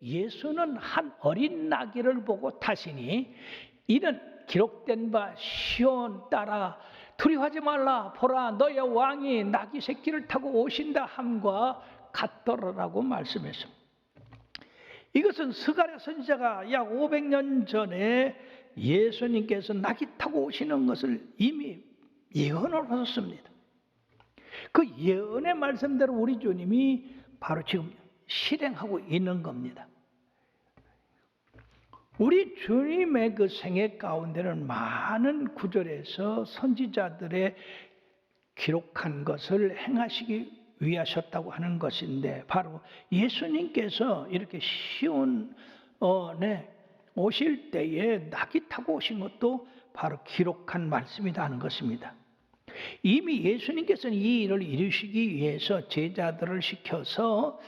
예수는 한 어린 나귀를 보고 타시니 이는 기록된 바 시온 딸아 두려워하지 말라 보라 너의 왕이 나귀 새끼를 타고 오신다 함과 같더라라고 말씀했습니다. 이것은 스가랴 선지자가 약 500년 전에 예수님께서 나귀 타고 오시는 것을 이미 예언을 하셨습니다. 그 예언의 말씀대로 우리 주님이 바로 지금 실행하고 있는 겁니다. 우리 주님의 그 생애 가운데는 많은 구절에서 선지자들의 기록한 것을 행하시기 위하셨다고 하는 것인데 바로 예수님께서 이렇게 시온에 오실 때에 나귀 타고 오신 것도 바로 기록한 말씀이다 하는 것입니다. 이미 예수님께서는 이 일을 이루시기 위해서 제자들을 시켜서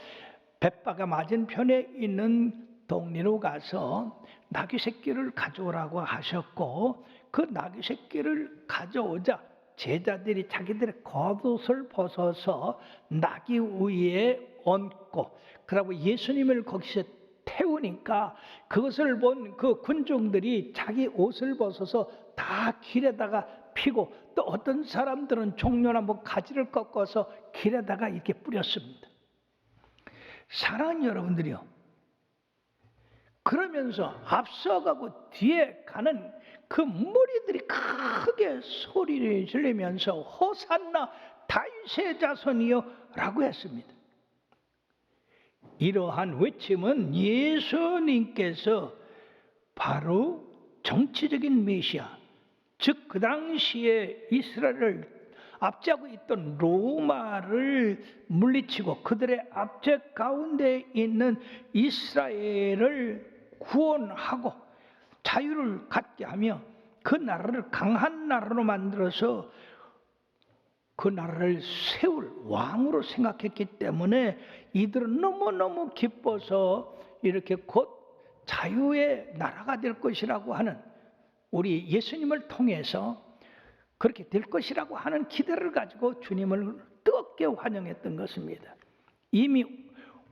벳바가 맞은편에 있는 동리로 가서 나귀 새끼를 가져오라고 하셨고 그 나귀 새끼를 가져오자 제자들이 자기들의 겉옷을 벗어서 나귀 위에 얹고 그러고 예수님을 거기서 태우니까 그것을 본 그 군중들이 자기 옷을 벗어서 다 길에다가 피고 또 어떤 사람들은 종려나 뭐 가지를 꺾어서 길에다가 이렇게 뿌렸습니다. 사랑하는 여러분들이요, 그러면서 앞서가고 뒤에 가는 그 무리들이 크게 소리를 지르면서 호산나 다윗의 자손이여 라고 했습니다. 이러한 외침은 예수님께서 바로 정치적인 메시아, 즉 그 당시에 이스라엘을 압제하고 있던 로마를 물리치고 그들의 압제 가운데 있는 이스라엘을 구원하고 자유를 갖게 하며 그 나라를 강한 나라로 만들어서 그 나라를 세울 왕으로 생각했기 때문에 이들은 너무너무 기뻐서 이렇게 곧 자유의 나라가 될 것이라고 하는 우리 예수님을 통해서 그렇게 될 것이라고 하는 기대를 가지고 주님을 뜨겁게 환영했던 것입니다. 이미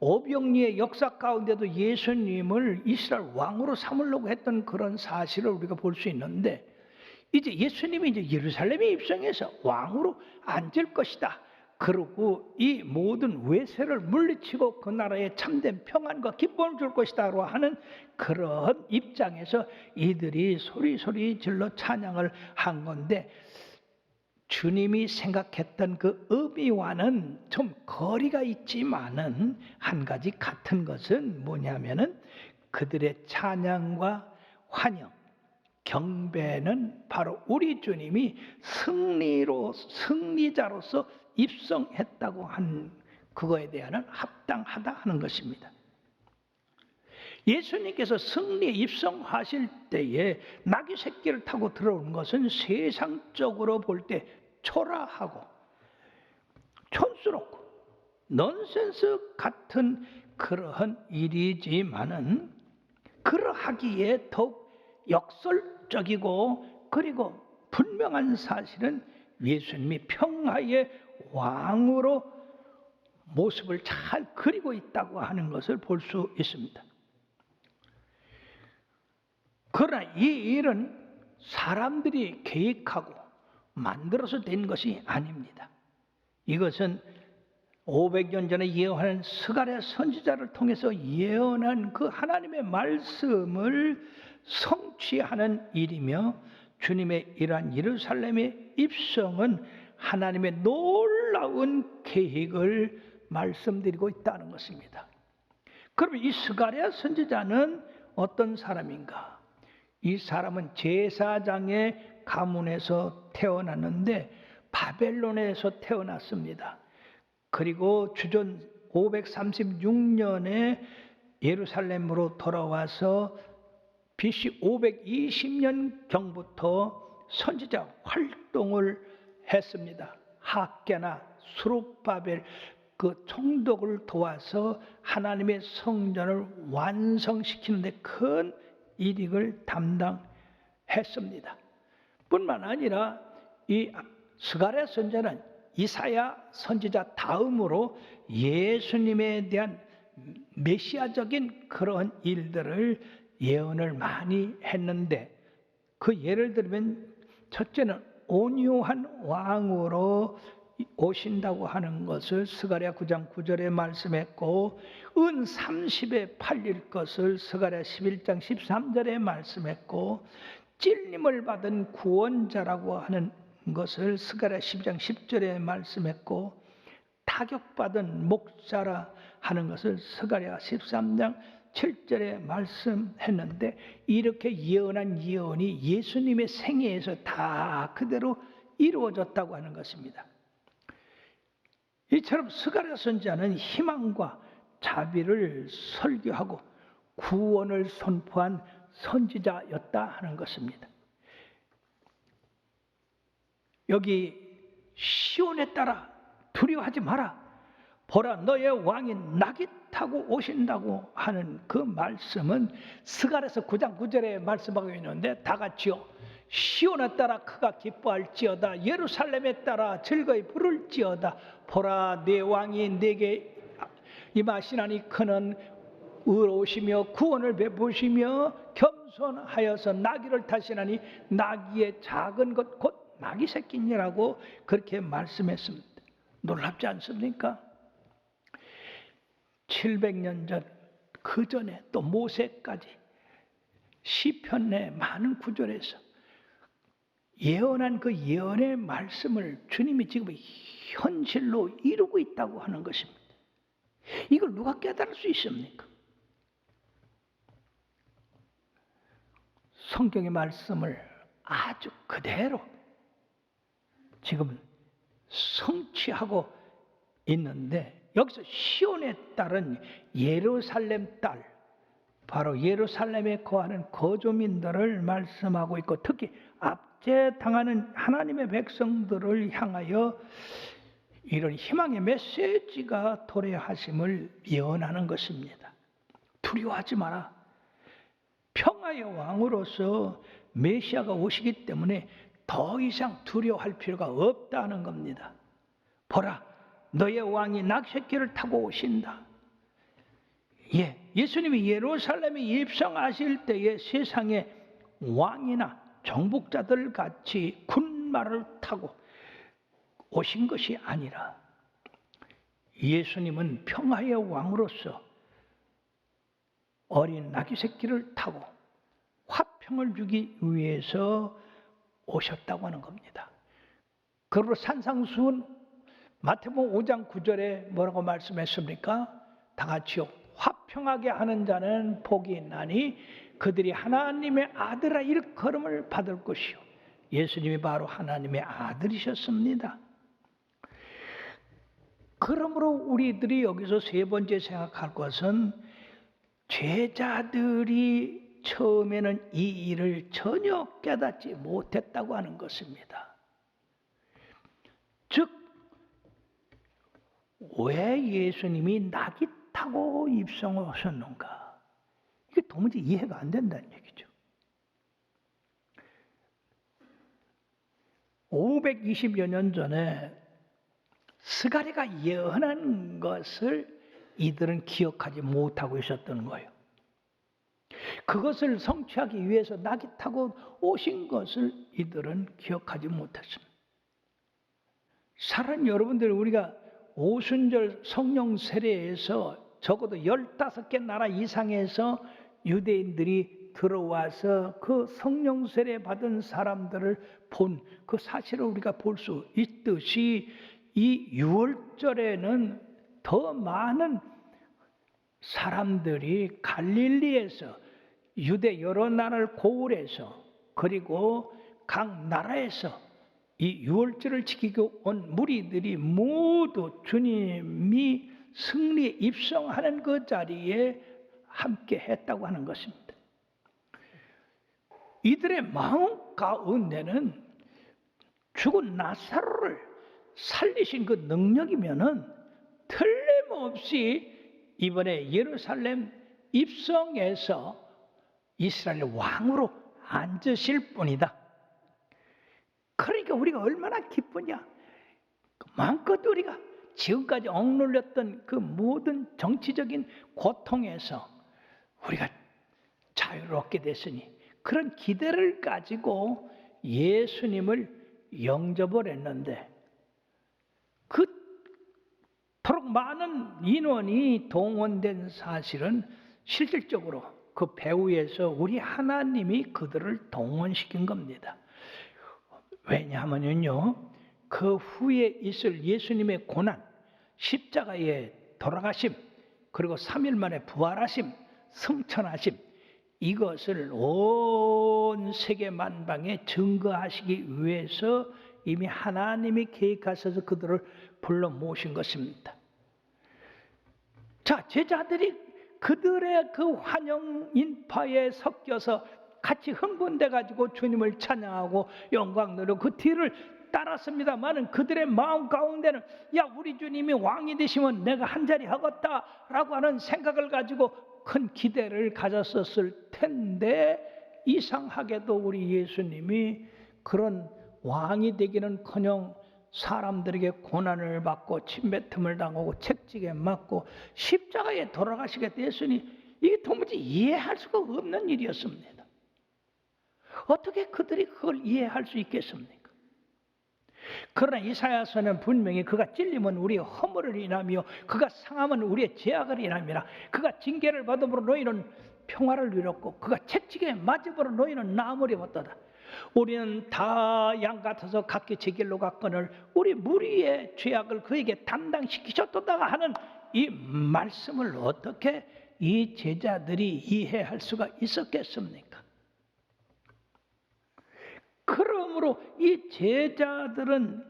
오병리의 역사 가운데도 예수님을 이스라엘 왕으로 삼으려고 했던 그런 사실을 우리가 볼 수 있는데 이제 예수님이 이제 예루살렘에 입성해서 왕으로 앉을 것이다. 그리고 이 모든 외세를 물리치고 그 나라에 참된 평안과 기쁨을 줄 것이다라고 하는 그런 입장에서 이들이 소리 질러 찬양을 한 건데 주님이 생각했던 그 의미와는 좀 거리가 있지만은 한 가지 같은 것은 뭐냐면은 그들의 찬양과 환영, 경배는 바로 우리 주님이 승리자로서 입성했다고 한 그거에 대한 합당하다 하는 것입니다. 예수님께서 승리에 입성하실 때에 나귀 새끼를 타고 들어온 것은 세상적으로 볼 때 초라하고 촌스럽고 넌센스 같은 그러한 일이지만은 그러하기에 더욱 역설적이고 그리고 분명한 사실은 예수님이 평화의 왕으로 모습을 잘 그리고 있다고 하는 것을 볼 수 있습니다. 그러나 이 일은 사람들이 계획하고 만들어서 된 것이 아닙니다. 이것은 500년 전에 예언한 스가랴 선지자를 통해서 예언한 그 하나님의 말씀을 성취하는 일이며 주님의 이러한 예루살렘의 입성은 하나님의 놀라운 계획을 말씀드리고 있다는 것입니다. 그러면 이 스가랴 선지자는 어떤 사람인가? 이 사람은 제사장의 가문에서 태어났는데 바벨론에서 태어났습니다. 그리고 주전 536년에 예루살렘으로 돌아와서 BC 520년경부터 선지자 활동을 했습니다. 학개나 수룹바벨 그 총독을 도와서 하나님의 성전을 완성시키는 데 큰 일익을 담당했습니다. 뿐만 아니라 이 스가랴 선지자는 이사야 선지자 다음으로 예수님에 대한 메시아적인 그런 일들을 예언을 많이 했는데, 그 예를 들면 첫째는 온유한 왕으로 오신다고 하는 것을 스가랴 9장 9절에 말씀했고, 은 30에 팔릴 것을 스가랴 11장 13절에 말씀했고, 찔림을 받은 구원자라고 하는 것을 스가랴 10장 10절에 말씀했고, 타격받은 목자라 하는 것을 스가랴 13장 7절에 말씀했는데, 이렇게 예언한 예언이 예수님의 생애에서 다 그대로 이루어졌다고 하는 것입니다. 이처럼 스가랴 선지자는 희망과 자비를 설교하고 구원을 선포한 선지자였다 하는 것입니다. 여기 시온에 따라 두려워하지 마라, 보라 너의 왕이 낙이 타고 오신다고 하는 그 말씀은 스가랴서 9장 9절에 말씀하고 있는데, 다 같이요. 시온에 따라 그가 기뻐할지어다, 예루살렘에 따라 즐거이 부를지어다. 보라 내 왕이 내게 임하시나니 그는 의로우시며 구원을 베푸시며 겸손하여서 나귀를 타시나니 나귀의 작은 것 곧 나귀 새끼니라고 그렇게 말씀했습니다. 놀랍지 않습니까? 700년 전, 그 전에 또 모세까지 시편의 많은 구절에서 예언한 그 예언의 말씀을 주님이 지금 현실로 이루고 있다고 하는 것입니다. 이걸 누가 깨달을 수 있습니까? 성경의 말씀을 아주 그대로 지금 성취하고 있는데, 여기서 시온에 따른 예루살렘 딸, 바로 예루살렘에 거하는 거주민들을 말씀하고 있고, 특히 압제당하는 하나님의 백성들을 향하여 이런 희망의 메시지가 도래하심을 예언하는 것입니다. 두려워하지 마라. 평화의 왕으로서 메시아가 오시기 때문에 더 이상 두려워할 필요가 없다는 겁니다. 보라 너의 왕이 낙새끼를 타고 오신다. 예수님이 예루살렘에 입성하실 때에 세상에 왕이나 정복자들 같이 군마를 타고 오신 것이 아니라, 예수님은 평화의 왕으로서 어린 나귀 새끼를 타고 화평을 주기 위해서 오셨다고 하는 겁니다. 그러므로 산상수훈 마태복음 5장 9절에 뭐라고 말씀했습니까? 다 같이요. 화평하게 하는 자는 복이 있나니 그들이 하나님의 아들아 일컬음을 받을 것이요. 예수님이 바로 하나님의 아들이셨습니다. 그러므로 우리들이 여기서 세 번째 생각할 것은, 제자들이 처음에는 이 일을 전혀 깨닫지 못했다고 하는 것입니다. 즉, 왜 예수님이 낙이 타고 입성하셨는가? 이게 도무지 이해가 안 된다는 얘기죠. 520여 년 전에 스가랴가 예언한 것을 이들은 기억하지 못하고 있었던 거예요. 그것을 성취하기 위해서 낙이 타고 오신 것을 이들은 기억하지 못했습니다. 사랑하는 여러분들, 우리가 오순절 성령 세례에서 적어도 15개 나라 이상에서 유대인들이 들어와서 그 성령 세례 받은 사람들을 본 그 사실을 우리가 볼 수 있듯이, 이 유월절에는 더 많은 사람들이 갈릴리에서, 유대 여러 나라를 고울해서, 그리고 각 나라에서 이 유월절을 지키고 온 무리들이 모두 주님이 승리에 입성하는 그 자리에 함께 했다고 하는 것입니다. 이들의 마음 가운데는 죽은 나사로를 살리신 그 능력이면은 틀림없이 이번에 예루살렘 입성해서 이스라엘 왕으로 앉으실 분이다. 그러니까 우리가 얼마나 기쁘냐. 마음껏 우리가 지금까지 억눌렸던 그 모든 정치적인 고통에서 우리가 자유를 얻게 됐으니 그런 기대를 가지고 예수님을 영접을 했는데 그토록 많은 인원이 동원된 사실은 실질적으로 그 배후에서 우리 하나님이 그들을 동원시킨 겁니다. 왜냐하면요, 그 후에 있을 예수님의 고난, 십자가의 돌아가심, 그리고 3일 만에 부활하심, 승천하심, 이것을 온 세계 만방에 증거하시기 위해서 이미 하나님이 계획하셔서 그들을 불러 모신 것입니다. 자, 제자들이 그들의 그 환영 인파에 섞여서 같이 흥분돼 가지고 주님을 찬양하고 영광 누리고 그 뒤를 따랐습니다만은 그들의 마음 가운데는 야, 우리 주님이 왕이 되시면 내가 한 자리 하겠다라고 하는 생각을 가지고 큰 기대를 가졌었을 텐데, 이상하게도 우리 예수님이 그런 왕이 되기는커녕 사람들에게 고난을 받고 침뱉음을 당하고 채찍에 맞고 십자가에 돌아가시게 됐으니 이게 도무지 이해할 수가 없는 일이었습니다. 어떻게 그들이 그걸 이해할 수 있겠습니까? 그러나 이사야서는 분명히 그가 찔림은 우리의 허물을 인하며 그가 상함은 우리의 죄악을 인함이라. 그가 징계를 받음으로 너희는 평화를 누렸고 그가 채찍에 맞음으로 너희는 나음을 입었도다. 우리는 다 양 같아서 각기 제 길로 갔거늘 우리 무리의 죄악을 그에게 담당시키셨도다 하는 이 말씀을 어떻게 이 제자들이 이해할 수가 있었겠습니까? 그러므로 이 제자들은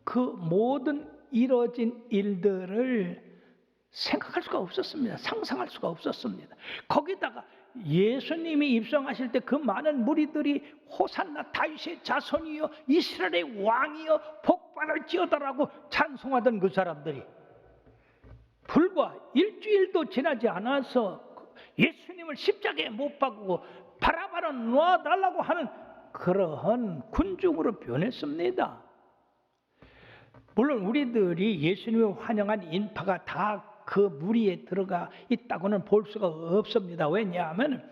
그 모든 이뤄진 일들을 생각할 수가 없었습니다. 상상할 수가 없었습니다. 거기다가 예수님이 입성하실 때 그 많은 무리들이 호산나 다윗의 자손이여 이스라엘의 왕이여 복받을지어다라고 찬송하던 그 사람들이 불과 일주일도 지나지 않아서 예수님을 십자가에 못 박고 바라바라 놔달라고 하는 그러한 군중으로 변했습니다. 물론 우리들이 예수님을 환영한 인파가 다 그 무리에 들어가 있다고는 볼 수가 없습니다. 왜냐하면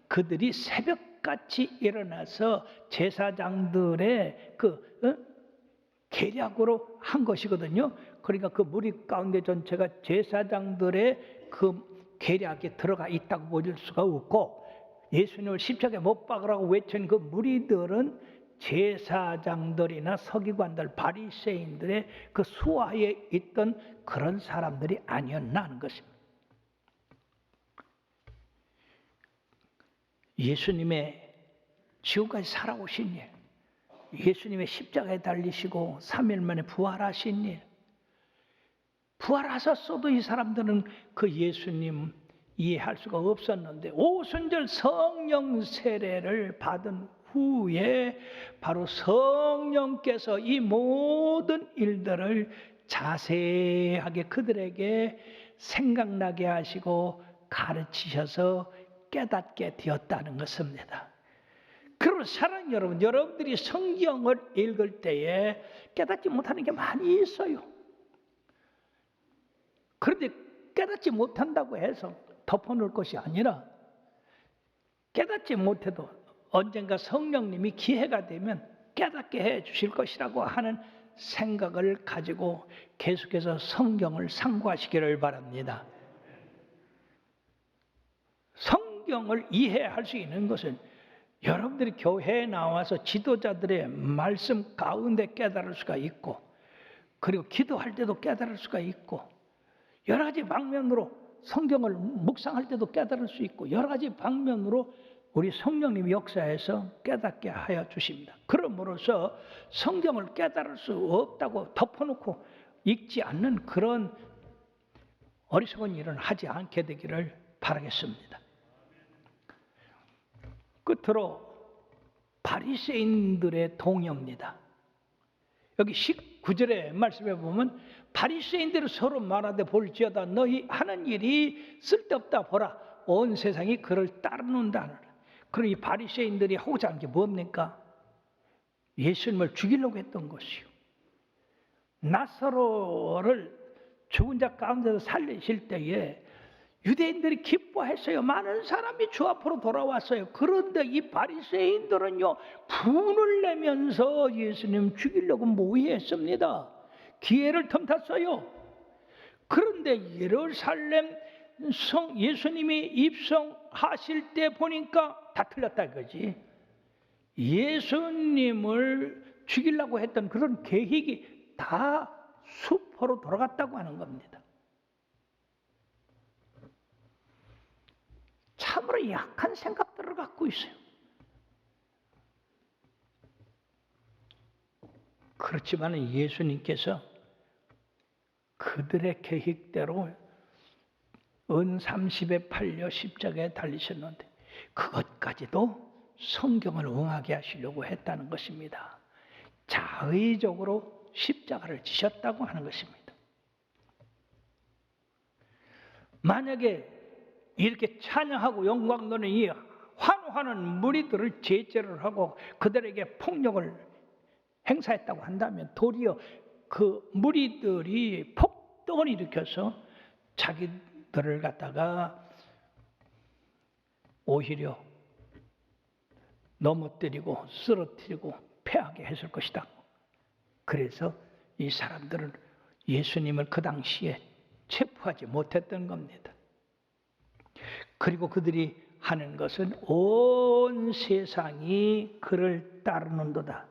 그들이 새벽같이 일어나서 제사장들의 계략으로 한 것이거든요. 그러니까 그 무리 가운데 전체가 제사장들의 그 계략에 들어가 있다고 보일 수가 없고, 예수님을 십자가에 못 박으라고 외친 그 무리들은 제사장들이나 서기관들, 바리새인들의 그 수하에 있던 그런 사람들이 아니었나 하는 것입니다. 예수님의 지구까지 살아오신 일, 예수님의 십자가에 달리시고 3일 만에 부활하신 일, 부활하셨어도 이 사람들은 그 예수님 이해할 수가 없었는데 오순절 성령 세례를 받은 후에 바로 성령께서 이 모든 일들을 자세하게 그들에게 생각나게 하시고 가르치셔서 깨닫게 되었다는 것입니다. 그러면 사랑하는 여러분, 여러분들이 성경을 읽을 때에 깨닫지 못하는 게 많이 있어요. 그런데 깨닫지 못한다고 해서 덮어놓을 것이 아니라 깨닫지 못해도 언젠가 성령님이 기회가 되면 깨닫게 해 주실 것이라고 하는 생각을 가지고 계속해서 성경을 상고하시기를 바랍니다. 성경을 이해할 수 있는 것은 여러분들이 교회에 나와서 지도자들의 말씀 가운데 깨달을 수가 있고, 그리고 기도할 때도 깨달을 수가 있고, 여러 가지 방면으로 성경을 묵상할 때도 깨달을 수 있고, 여러 가지 방면으로 우리 성령님이 역사해서 깨닫게 하여 주십니다. 그러므로서 성경을 깨달을 수 없다고 덮어놓고 읽지 않는 그런 어리석은 일은 하지 않게 되기를 바라겠습니다. 끝으로 바리새인들의 동요입니다. 여기 19절의 말씀에 보면 바리새인들이 서로 말하되 볼지어다 너희 하는 일이 쓸데없다 보라 온 세상이 그를 따르는다. 그럼 이 바리새인들이 하고자 하는 게 뭡니까? 예수님을 죽이려고 했던 것이요. 나사로를 죽은 자 가운데서 살리실 때에 유대인들이 기뻐했어요. 많은 사람이 주 앞으로 돌아왔어요. 그런데 이 바리새인들은요, 분을 내면서 예수님 죽이려고 모의했습니다. 기회를 틈탔어요. 그런데 예루살렘 성 예수님이 입성하실 때 보니까 다 틀렸다 이거지. 예수님을 죽이려고 했던 그런 계획이 다 수포로 돌아갔다고 하는 겁니다. 참으로 약한 생각들을 갖고 있어요. 그렇지만 예수님께서 그들의 계획대로 은 30에 팔려 십자가에 달리셨는데 그것까지도 성경을 응하게 하시려고 했다는 것입니다. 자의적으로 십자가를 지셨다고 하는 것입니다. 만약에 이렇게 찬양하고 영광 돌리는 이 환호하는 무리들을 제재를 하고 그들에게 폭력을 행사했다고 한다면 도리어 그 무리들이 폭동을 일으켜서 자기들을 갖다가 오히려 넘어뜨리고 쓰러뜨리고 패하게 했을 것이다. 그래서 이 사람들은 예수님을 그 당시에 체포하지 못했던 겁니다. 그리고 그들이 하는 것은 온 세상이 그를 따르는도다.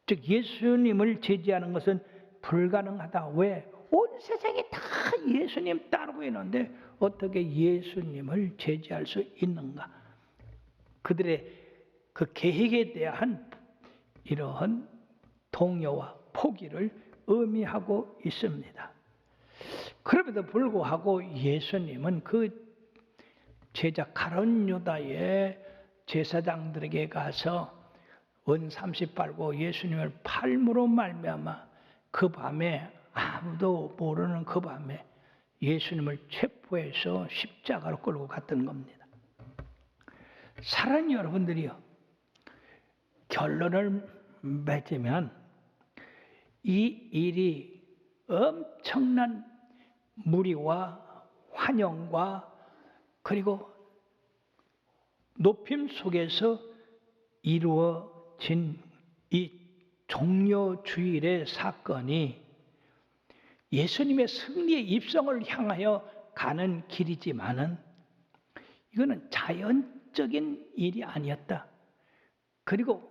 즉 예수님을 제지하는 것은 불가능하다. 왜? 온 세상이 다 예수님 따르고 있는데 어떻게 예수님을 제지할 수 있는가? 그들의 그 계획에 대한 이러한 동요와 포기를 의미하고 있습니다. 그럼에도 불구하고 예수님은 그 제자 가룟 유다의 제사장들에게 가서 은 30 팔고 예수님을 팔므로 말미암아 그 밤에 아무도 모르는 그 밤에 예수님을 체포해서 십자가로 끌고 갔던 겁니다. 사랑하는 여러분들이요, 결론을 맺으면 이 일이 엄청난 무리와 환영과 그리고 높임 속에서 이루어진 이 종려주일의 사건이 예수님의 승리의 입성을 향하여 가는 길이지만은 이거는 자연적인 일이 아니었다. 그리고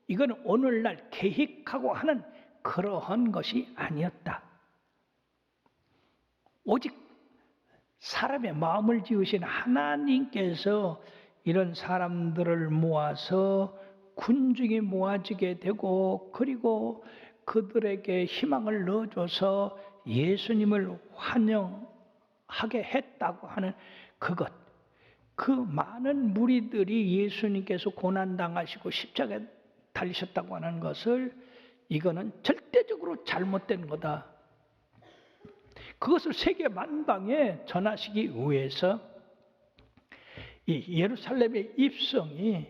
이거는 오늘날 계획하고 하는 그러한 것이 아니었다. 오직 사람의 마음을 지으신 하나님께서 이런 사람들을 모아서 군중이 모아지게 되고 그리고 그들에게 희망을 넣어줘서 예수님을 환영하게 했다고 하는 그것, 그 많은 무리들이 예수님께서 고난당하시고 십자가에 달리셨다고 하는 것을 이거는 절대적으로 잘못된 거다. 그것을 세계 만방에 전하시기 위해서 이 예루살렘의 입성이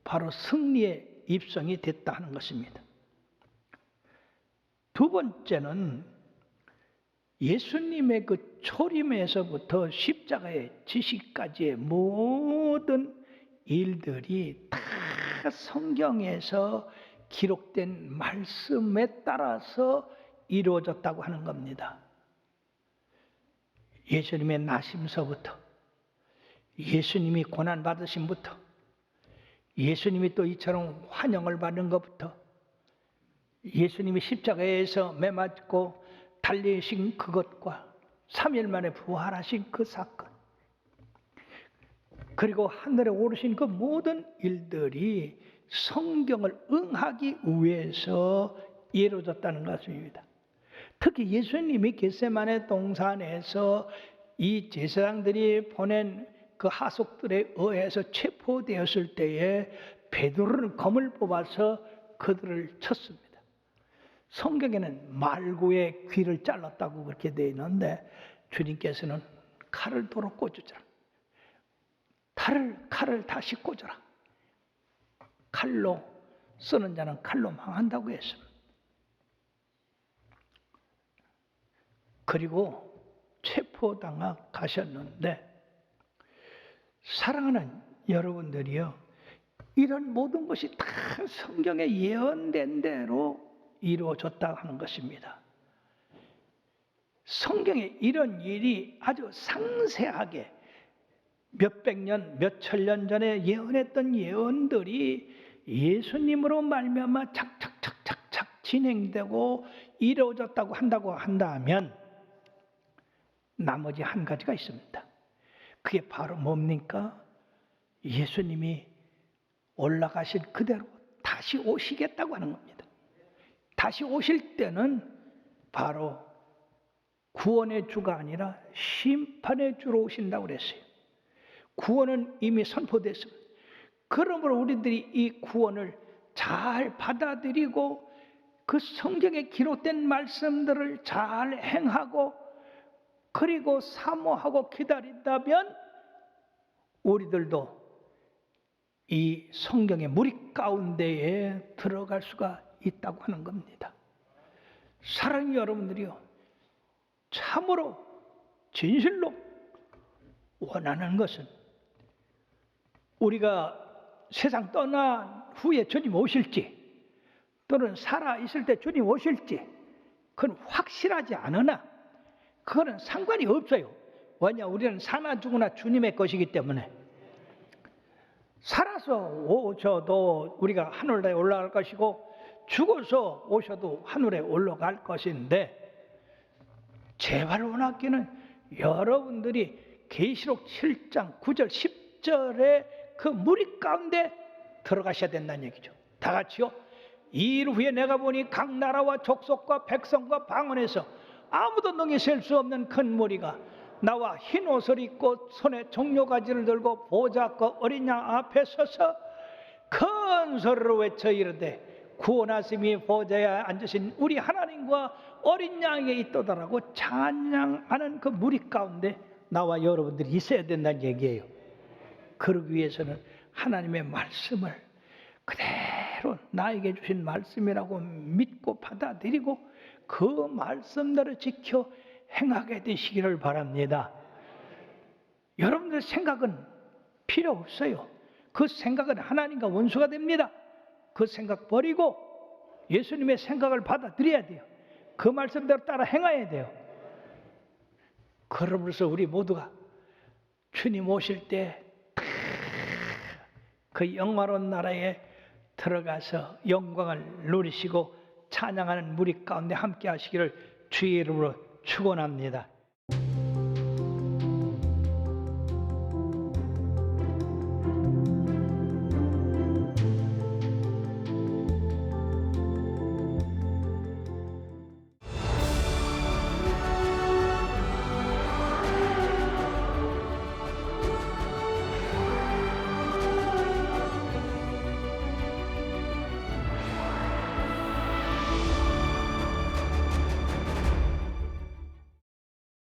바로 승리의 입성이 됐다 하는 것입니다. 두 번째는 예수님의 그 초림에서부터 십자가의 지시까지의 모든 일들이 다 성경에서 기록된 말씀에 따라서 이루어졌다고 하는 겁니다. 예수님의 나심서부터 예수님이 고난받으심부터 예수님이 또 이처럼 환영을 받는 것부터 예수님이 십자가에서 매맞고 달리신 그것과 3일 만에 부활하신 그 사건 그리고 하늘에 오르신 그 모든 일들이 성경을 응하기 위해서 이루어졌다는 것입니다. 특히 예수님이 겟세마네 동산에서 이 제사장들이 보낸 그 하속들에 의해서 체포되었을 때에 베드로는 검을 뽑아서 그들을 쳤습니다. 성경에는 말구의 귀를 잘랐다고 그렇게 되어 있는데 주님께서는 칼을 도로 꽂으라. 칼을 다시 꽂으라. 칼로 쓰는 자는 칼로 망한다고 했습니다. 그리고 체포당하 가셨는데, 사랑하는 여러분들이요, 이런 모든 것이 다 성경에 예언된 대로 이루어졌다고 하는 것입니다. 성경에 이런 일이 아주 상세하게 몇백 년, 몇천 년 전에 예언했던 예언들이 예수님으로 말미암아 착착착착착 진행되고 이루어졌다고 한다면 나머지 한 가지가 있습니다. 그게 바로 뭡니까? 예수님이 올라가신 그대로 다시 오시겠다고 하는 겁니다. 다시 오실 때는 바로 구원의 주가 아니라 심판의 주로 오신다고 그랬어요. 구원은 이미 선포됐습니다. 그러므로 우리들이 이 구원을 잘 받아들이고 그 성경에 기록된 말씀들을 잘 행하고 그리고 사모하고 기다린다면 우리들도 이 성경의 무리 가운데에 들어갈 수가 있다고 하는 겁니다. 사랑하는 여러분들이요, 참으로 진실로 원하는 것은 우리가 세상 떠난 후에 주님 오실지 또는 살아 있을 때 주님 오실지 그건 확실하지 않으나 그거는 상관이 없어요. 왜냐, 우리는 사나 죽으나 주님의 것이기 때문에. 살아서 오셔도 우리가 하늘에 올라갈 것이고 죽어서 오셔도 하늘에 올라갈 것인데, 제발 원하기는 여러분들이 계시록 7장 9절 10절의 그 무리 가운데 들어가셔야 된다는 얘기죠. 다 같이요. 이 일 후에 내가 보니 각 나라와 족속과 백성과 방언에서 아무도 능히 셀 수 없는 큰 무리가 나와 흰 옷을 입고 손에 종려가지를 들고 보좌 앞과 어린 양 앞에 서서 큰 소리로 외쳐 이르되 구원하심이 보좌에 앉으신 우리 하나님과 어린 양에 있도다라고 찬양하는 그 무리 가운데 나와 여러분들이 있어야 된다는 얘기예요. 그러기 위해서는 하나님의 말씀을 그대로 나에게 주신 말씀이라고 믿고 받아들이고 그 말씀대로 지켜 행하게 되시기를 바랍니다. 여러분들 생각은 필요 없어요. 그 생각은 하나님과 원수가 됩니다. 그 생각 버리고 예수님의 생각을 받아들여야 돼요. 그 말씀대로 따라 행해야 돼요. 그러면서 우리 모두가 주님 오실 때 그 영화로운 나라에 들어가서 영광을 누리시고 찬양하는 무리 가운데 함께 하시기를 주의 이름으로 축원합니다.